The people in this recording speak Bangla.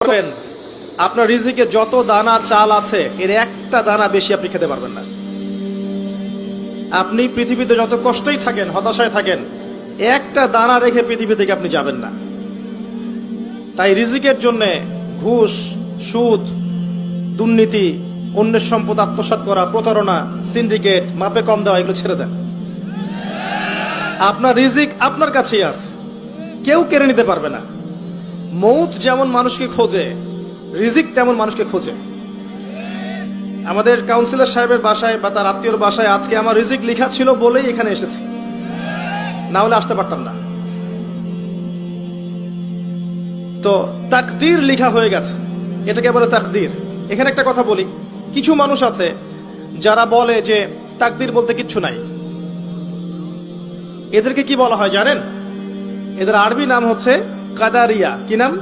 করেন আপনার রিজিকে যত দানা চাল আছে এর একটা দানা বেশি আপনি খেতে পারবেন না। আপনি পৃথিবীতে যত কষ্টই থাকেন, হতাশায় থাকেন, একটা দানা রেখে পৃথিবী থেকে আপনি যাবেন না। তাই রিজিকের জন্য ঘুষ, সুদ, দুর্নীতি, অন্যের সম্পদ আত্মসাৎ করা, প্রতারণা, সিন্ডিকেট, মাপে কম দেওয়া, এগুলো ছেড়ে দেন। আপনার রিজিক আপনার কাছেই আছে, কেউ কেড়ে নিতে পারবে না। মৌত যেমন মানুষকে খোঁজে, রিজিক তেমন মানুষকে খোঁজে। আমাদের কাউন্সিলর সাহেবের বাসায় বা তার আত্মীয়র বাসায় আজকে আমার রিজিক লেখা ছিল বলেই এখানে এসেছি, না হলে আসতে পারতাম না। তো তাকদীর লেখা হয়ে গেছে, এটাকে বলে তাকদীর। এখানে একটা কথা বলি, কিছু মানুষ আছে যারা বলে যে তাকদীর বলতে কিচ্ছু নাই। এদেরকে কি বলা হয় জানেন? এদের আরবি নাম হচ্ছে কাদারিয়া। কি নাম?